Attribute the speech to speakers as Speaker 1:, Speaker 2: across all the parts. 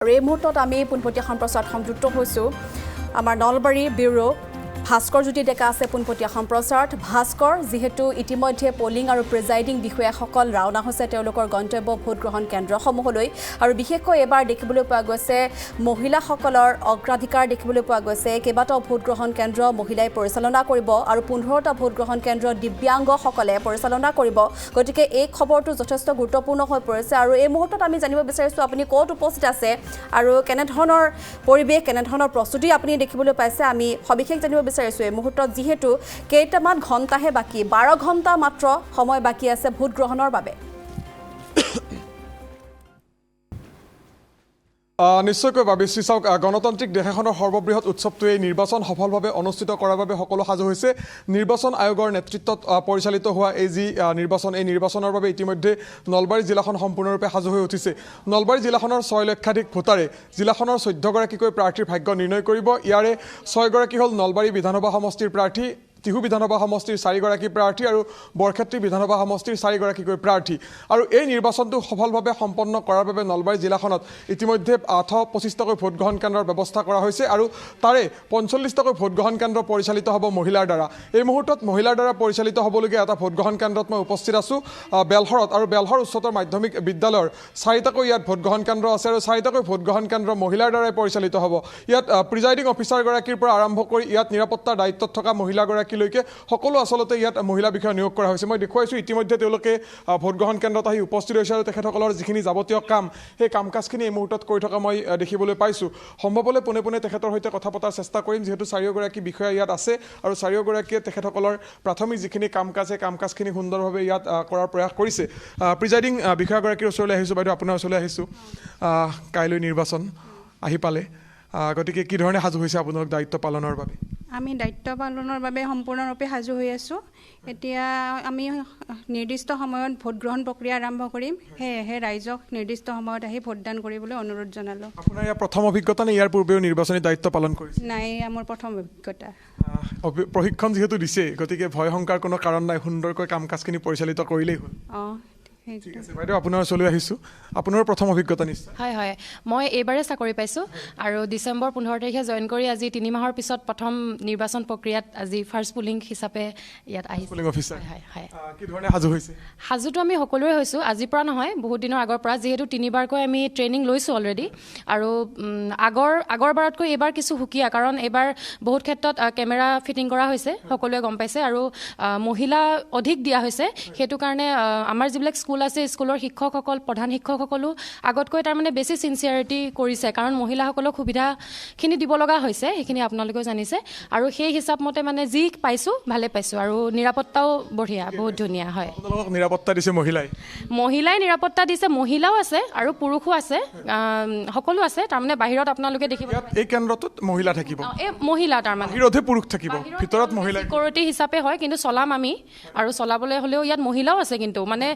Speaker 1: আৰু এই মুহূৰ্তত আমি পোনপটীয়া সম্প্ৰচাৰত সংযুক্ত হৈছোঁ আমাৰ নলবাৰী ব্যুৰো ভাস্কৰ জ্যোতি ডেকা আছে পোনপটীয়া সম্প্ৰচাৰত ভাস্কৰ যেহেতু ইতিমধ্যে পলিং আৰু প্ৰিজাইডিং বিষয়াসকল ৰাওনা হৈছে তেওঁলোকৰ গন্তব্য ভোট গ্ৰহণ কেন্দ্ৰসমূহলৈ আৰু বিশেষকৈ এবাৰ দেখিবলৈ পোৱা গৈছে মহিলাসকলৰ অগ্ৰাধিকাৰ দেখিবলৈ পোৱা গৈছে কেইবাটাও ভোট গ্ৰহণ কেন্দ্ৰ মহিলাই পৰিচালনা কৰিব আৰু 15টা ভোট গ্ৰহণ কেন্দ্ৰ দিব্যাংগসকলে পৰিচালনা কৰিব গতিকে এই খবৰটো যথেষ্ট গুৰুত্বপূৰ্ণ হৈ পৰিছে আৰু এই মুহূৰ্তত আমি জানিব বিচাৰিছোঁ আপুনি ক'ত উপস্থিত আছে আৰু কেনেধৰণৰ পৰিৱেশ কেনেধৰণৰ প্ৰস্তুতি আপুনি দেখিবলৈ পাইছে আমি সবিশেষ জানিব বিচাৰিছোঁ এই মুহূৰ্তত যেহেতু কেইটামান ঘণ্টাহে বাকী 12 ঘণ্টা মাত্ৰ সময় বাকী আছে ভোট গ্ৰহণৰ বাবে
Speaker 2: নিশ্চয়কৈ ভাবিছোঁ চাওক গণতান্ত্ৰিক দেশ এখনৰ সৰ্ববৃহৎ উৎসৱটোৱে নিৰ্বাচন সফলভাৱে অনুষ্ঠিত কৰাৰ বাবে সকলো সাজু হৈছে নিৰ্বাচন আয়োগৰ নেতৃত্বত পৰিচালিত হোৱা এই যি নিৰ্বাচন এই নিৰ্বাচনৰ বাবে ইতিমধ্যে নলবাৰী জিলাখন সম্পূৰ্ণৰূপে সাজু হৈ উঠিছে নলবাৰী জিলাখনৰ 6 লক্ষাধিক ভোটাৰে জিলাখনৰ 14 গৰাকীকৈ প্ৰাৰ্থীৰ ভাগ্য নিৰ্ণয় কৰিব ইয়াৰে 6 গৰাকী হ'ল নলবাৰী বিধানসভা সমষ্টিৰ প্ৰাৰ্থী তিহু বিধানসভা সমষ্টিৰ 4 গৰাকী প্ৰাৰ্থী আৰু বৰক্ষেত্ৰী বিধানসভা সমষ্টিৰ 4 গৰাকীকৈ প্ৰাৰ্থী আৰু এই নিৰ্বাচনটো সফলভাৱে সম্পন্ন কৰাৰ বাবে নলবাৰী জিলাখনত ইতিমধ্যে 25টাকৈ ভোট গ্ৰহণ কেন্দ্ৰৰ ব্যৱস্থা কৰা হৈছে আৰু তাৰে 45টাকৈ ভোট গ্ৰহণ কেন্দ্ৰ পৰিচালিত হ'ব মহিলাৰ দ্বাৰা এই মুহূৰ্তত মহিলাৰ দ্বাৰা পৰিচালিত হ'বলগীয়া এটা ভোট গ্ৰহণ কেন্দ্ৰত মই উপস্থিত আছোঁ বেলহৰত আৰু বেলহৰ উচ্চতৰ মাধ্যমিক বিদ্যালয়ৰ 4টাকৈ ইয়াত ভোট গ্ৰহণ কেন্দ্ৰ আছে আৰু 4টাকৈ ভোট গ্ৰহণ কেন্দ্ৰ মহিলাৰ দ্বাৰাই পৰিচালিত হ'ব ইয়াত প্ৰিজাইডিং অফিচাৰ গৰাকীৰ পৰা আৰম্ভ কৰি ইয়াত নিৰাপত্তাৰ দায়িত্বত থকা মহিলাগৰাকী সকলো আসলতে ইয়াত মহিলা বিষয়া নিয়োগ কৰা হৈছে মই দেখুৱাইছোঁ ইতিমধ্যে তেওঁলোকে ভোট গ্ৰহণ কেন্দ্ৰত আহি উপস্থিত হৈছে আৰু তেখেতসকলৰ যিখিনি যাৱতীয় কাম সেই কাম কাজখিনি এই মুহূৰ্তত কৰি থকা মই দেখিবলৈ পাইছোঁ সম্ভৱ হ'লে পোনে পোনে তেখেতৰ সৈতে কথা পতাৰ চেষ্টা কৰিম যিহেতু 4 গৰাকী বিষয়া ইয়াত আছে আৰু 4 গৰাকীয়ে তেখেতসকলৰ প্ৰাথমিক যিখিনি কাম কাজ সেই কাম কাজখিনি সুন্দৰভাৱে ইয়াত কৰাৰ প্ৰয়াস কৰিছে প্ৰিজাইডিং বিষয়াগৰাকীৰ ওচৰলৈ আহিছোঁ বাইদেউ আপোনাৰ ওচৰলৈ আহিছোঁ কাইলৈ নিৰ্বাচন আহি পালে গতিকে কি ধৰণে সাজু হৈছে আপোনালোক দায়িত্ব পালনৰ বাবে
Speaker 3: আমি দায়িত্ব পালনৰ বাবে সম্পূৰ্ণৰূপে সাজু হৈ আছোঁ এতিয়া আমি নিৰ্দিষ্ট সময়ত ভোট গ্ৰহণ প্ৰক্ৰিয়া আৰম্ভ কৰিম সেয়েহে ৰাইজক নিৰ্দিষ্ট সময়ত আহি ভোটদান কৰিবলৈ অনুৰোধ জনালোঁ
Speaker 2: আপোনাৰ ইয়াৰ প্ৰথম অভিজ্ঞতা নে ইয়াৰ পূৰ্বেও নিৰ্বাচনী দায়িত্ব পালন কৰিছে
Speaker 3: নাই মোৰ প্ৰথম অভিজ্ঞতা
Speaker 2: প্ৰশিক্ষণ যিহেতু দিছে গতিকে ভয় শংকাৰ কোনো কাৰণ নাই সুন্দৰকৈ কাম কাজখিনি পৰিচালিত কৰিলেই হ'ল ঠিক আছে বাইদেউ আপোনাৰ ওচৰলৈ আহিছোঁ আপোনাৰ প্ৰথম অভিজ্ঞতা নিশ্চয়
Speaker 4: হয় হয় মই এইবাৰে চাকৰি পাইছোঁ আৰু ডিচেম্বৰ 15 তাৰিখে জইন কৰি আজি 3 মাহৰ পিছত প্ৰথম নিৰ্বাচন প্ৰক্ৰিয়াত আজি ফাৰ্ষ্ট পুলিং হিচাপে ইয়াত আহিছোঁ
Speaker 2: পুলিং অফিচাৰ
Speaker 4: হয় হয়
Speaker 2: কি ধৰণে সাজু হৈছে
Speaker 4: সাজুটো আমি সকলোৰে হৈছোঁ আজিৰ পৰা নহয় বহুত দিনৰ আগৰ পৰা যিহেতু 3বাৰকৈ আমি ট্ৰেইনিং লৈছোঁ অলৰেডি আৰু আগৰবাৰতকৈ এইবাৰ কিছু সুকীয়া কাৰণ এইবাৰ বহুত ক্ষেত্ৰত কেমেৰা ফিটিং কৰা হৈছে সকলোৱে গম পাইছে আৰু মহিলা অধিক দিয়া হৈছে সেইটো কাৰণে আমাৰ যিবিলাক স্কুল আছে স্কুলৰ শিক্ষকসকল প্ৰধান শিক্ষকসকলো আগতকৈ তাৰমানে বেছি চিনচিয়াৰিটি কৰিছে কাৰণ মহিলাসকলক সুবিধাখিনি দিব লগা হৈছে সেইখিনি আপোনালোকেও জানিছে আৰু সেই হিচাপ মতে মানে যি পাইছোঁ ভালে পাইছোঁ আৰু নিৰাপত্তাও বঢ়িয়া বহুত ধুনীয়া হয়
Speaker 2: নিৰাপত্তা দিছে
Speaker 4: মহিলাই নিৰাপত্তা দিছে মহিলাও আছে আৰু পুৰুষো আছে সকলো আছে তাৰমানে বাহিৰত আপোনালোকে দেখিব
Speaker 2: এই কেন্দ্ৰটোত মহিলা থাকিব
Speaker 4: এই মহিলা তাৰমানে
Speaker 2: বাহিৰতহে পুৰুষ থাকিব ভিতৰত মহিলা
Speaker 4: চিকিউৰিটি হিচাপে হয় কিন্তু চলাম আমি আৰু চলাবলৈ হ'লেও ইয়াত মহিলাও আছে কিন্তু মানে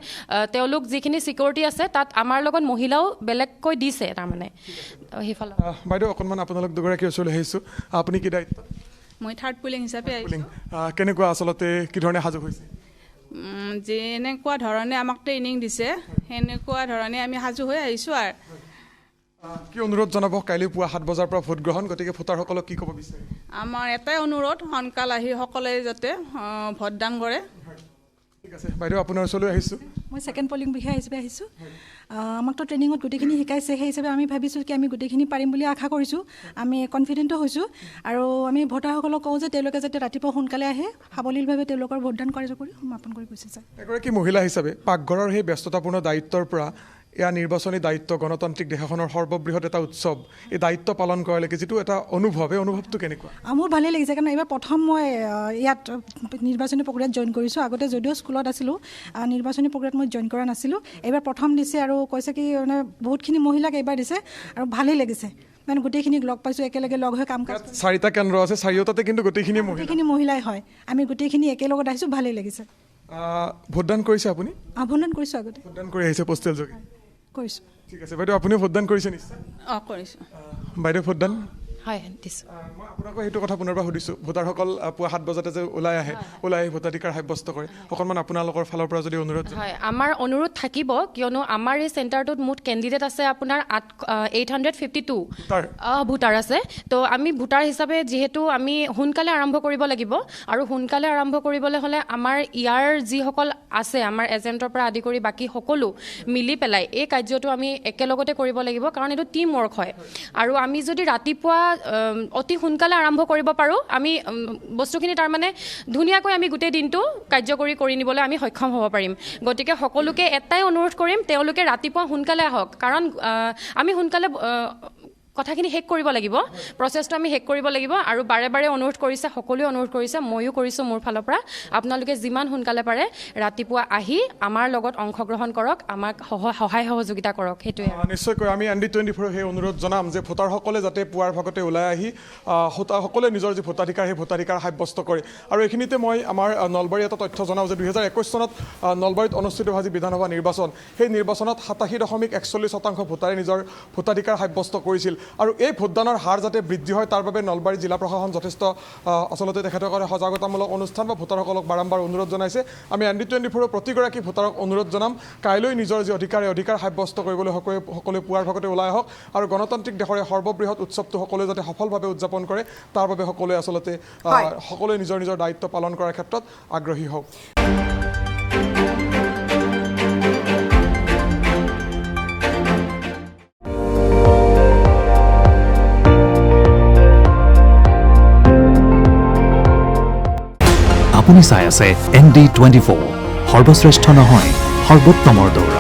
Speaker 4: তেওঁলোক যিখিনি চিকিউৰিটি আছে তাত আমাৰ লগত মহিলাও বেলেগকৈ দিছে তাৰমানে সেইফালে
Speaker 2: বাইদেউ অকণমান আপোনালোক দুগৰাকী ওচৰলৈ আহিছোঁ আপুনি কি দায়িত্ব
Speaker 3: মই থাৰ্ড পুলিং হিচাপে আহিছোঁ
Speaker 2: কেনেকুৱা আচলতে কি ধৰণে সাজু হৈছে
Speaker 3: যেনেকুৱা ধৰণে আমাক ট্ৰেইনিং দিছে সেনেকুৱা ধৰণে আমি সাজু হৈ আহিছোঁ আৰু
Speaker 2: কি অনুৰোধ জনাব কাইলৈ পুৱা 7 বজাৰ পৰা ভোট গ্ৰহণ গতিকে ভোটাৰসকলক কি ক'ব বিচাৰে
Speaker 3: আমাৰ এটাই অনুৰোধ সোনকাল আহি সকলোৱে যাতে ভোটদান কৰে
Speaker 2: ঠিক আছে বাইদেউ আপোনাৰ ওচৰলৈ আহিছোঁ
Speaker 5: মই ছেকেণ্ড পলিং বিষয়া হিচাপে আহিছোঁ আমাকতো ট্ৰেইনিঙত গোটেইখিনি শিকাইছে সেই হিচাপে আমি ভাবিছোঁ কি আমি গোটেইখিনি পাৰিম বুলি আশা কৰিছোঁ আমি কনফিডেণ্টো হৈছোঁ আৰু আমি ভোটাৰসকলক কওঁ যে তেওঁলোকে যাতে ৰাতিপুৱা সোনকালে আহে সাৱলীলভাৱে তেওঁলোকৰ ভোটদান কাৰ্য কৰি সমাপন কৰি গুচি যায়
Speaker 2: এগৰাকী মহিলা হিচাপে পাকঘৰৰ সেই ব্যস্ততাপূৰ্ণ দায়িত্বৰ পৰা এয়া নিৰ্বাচনী দায়িত্ব গণতান্ত্ৰিক দেশ এখনৰ সৰ্ববৃহৎ এটা উৎসৱ এই দায়িত্ব পালন কৰালৈকে যিটো এটা অনুভৱ এই অনুভৱটো কেনেকুৱা
Speaker 5: মোৰ ভালেই লাগিছে কাৰণ এইবাৰ প্ৰথম মই ইয়াত নিৰ্বাচনী প্ৰক্ৰিয়াত জইন কৰিছোঁ আগতে যদিও স্কুলত আছিলোঁ নিৰ্বাচনী প্ৰক্ৰিয়াত মই জইন কৰা নাছিলোঁ এইবাৰ প্ৰথম দিছে আৰু কৈছে কি মানে বহুতখিনি মহিলাক এইবাৰ দিছে আৰু ভালেই লাগিছে মানে গোটেইখিনিক লগ পাইছোঁ একেলগে লগ হৈ কাম কাজ
Speaker 2: 4টা কেন্দ্ৰ আছে 4টাতে কিন্তু গোটেইখিনি
Speaker 5: মহিলাই হয় আমি গোটেইখিনি একেলগত আহিছোঁ ভালেই লাগিছে
Speaker 2: ভোটদান কৰিছে আপুনি
Speaker 5: ভোটদান কৰিছোঁ আগতে
Speaker 2: ভোটদান কৰি আহিছে পোষ্টেল যোগে
Speaker 5: কৰিছোঁ
Speaker 2: ঠিক আছে বাইদেউ আপুনিও ভোটদান কৰিছে নিশ্চয়
Speaker 3: কৰিছোঁ
Speaker 2: বাইদেউ ভোটদান
Speaker 4: হয় দিছোঁ
Speaker 2: মই আপোনাকো সেইটো কথা পুনৰবাৰ সুধিছোঁ ভোটাৰসকল পুৱা 7 বজাতে যে ওলাই আহি ভোটাধিকাৰ সাব্যস্ত কৰে অকণমান আপোনালোকৰ ফালৰ পৰা যদি অনুৰোধ
Speaker 4: হয় আমাৰ অনুৰোধ থাকিব কিয়নো আমাৰ এই চেণ্টাৰটোত মুঠ কেণ্ডিডেট আছে আপোনাৰ 852 ভোটাৰ আছে তো আমি ভোটাৰ হিচাপে যিহেতু আমি সোনকালে আৰম্ভ কৰিব লাগিব আৰু সোনকালে আৰম্ভ কৰিবলৈ হ'লে আমাৰ ইয়াৰ যিসকল আছে আমাৰ এজেণ্টৰ পৰা আদি কৰি বাকী সকলো মিলি পেলাই এই কাৰ্যটো আমি একেলগতে কৰিব লাগিব কাৰণ এইটো টিম ৱৰ্ক হয় আৰু আমি যদি ৰাতিপুৱা অতি সোনকালে আৰম্ভ কৰিব পাৰোঁ আমি বস্তুখিনি তাৰমানে ধুনীয়াকৈ আমি গোটেই দিনটো কাৰ্যকৰী কৰি নিবলৈ আমি সক্ষম হ'ব পাৰিম গতিকে সকলোকে এটাই অনুৰোধ কৰিম তেওঁলোকে ৰাতিপুৱা সোনকালে আহক কাৰণ আমি সোনকালে কথাখিনি শেষ কৰিব লাগিব প্ৰচেছটো আমি শেষ কৰিব লাগিব আৰু বাৰে বাৰে অনুৰোধ কৰিছে সকলোৱে অনুৰোধ কৰিছে ময়ো কৰিছোঁ মোৰ ফালৰ পৰা আপোনালোকে যিমান সোনকালে পাৰে ৰাতিপুৱা আহি আমাৰ লগত অংশগ্ৰহণ কৰক আমাক সহায় সহযোগিতা কৰক সেইটোৱে
Speaker 2: নিশ্চয়কৈ আমি ND24 সেই অনুৰোধ জনাম যে ভোটাৰসকলে যাতে পুৱাৰ ভাগতে ওলাই আহি সকলোৱে নিজৰ যি ভোটাধিকাৰ সেই ভোটাধিকাৰ সাব্যস্ত কৰে আৰু এইখিনিতে মই আমাৰ নলবাৰী এটা তথ্য জনাওঁ যে 2021 চনত নলবাৰীত অনুষ্ঠিত হোৱা যি বিধানসভা নিৰ্বাচন সেই নিৰ্বাচনত 87.41% ভোটাৰে নিজৰ ভোটাধিকাৰ সাব্যস্ত কৰিছিল আৰু এই ভোটদানৰ হাৰ যাতে বৃদ্ধি হয় তাৰ বাবে নলবাৰী জিলা প্ৰশাসন যথেষ্ট আচলতে তেখেতসকলে সজাগতামূলক অনুষ্ঠান বা ভোটাৰসকলক বাৰম্বাৰ অনুৰোধ জনাইছে আমি ND24 প্ৰতিগৰাকী ভোটাৰক অনুৰোধ জনাম কাইলৈ নিজৰ যি অধিকাৰ সাব্যস্ত কৰিবলৈ সকলোৱে পুৱাৰ ভাগতে ওলাই আহক আৰু গণতান্ত্ৰিক দেশৰ সৰ্ববৃহৎ উৎসৱটো সকলোৱে যাতে সফলভাৱে উদযাপন কৰে তাৰ বাবে সকলোৱে আচলতে সকলোৱে নিজৰ নিজৰ দায়িত্ব পালন কৰাৰ ক্ষেত্ৰত আগ্ৰহী হওক
Speaker 6: আপুনি চাই আছে ND24 সৰ্বশ্ৰেষ্ঠ নহয় সৰ্বোত্তমৰ দৌৰ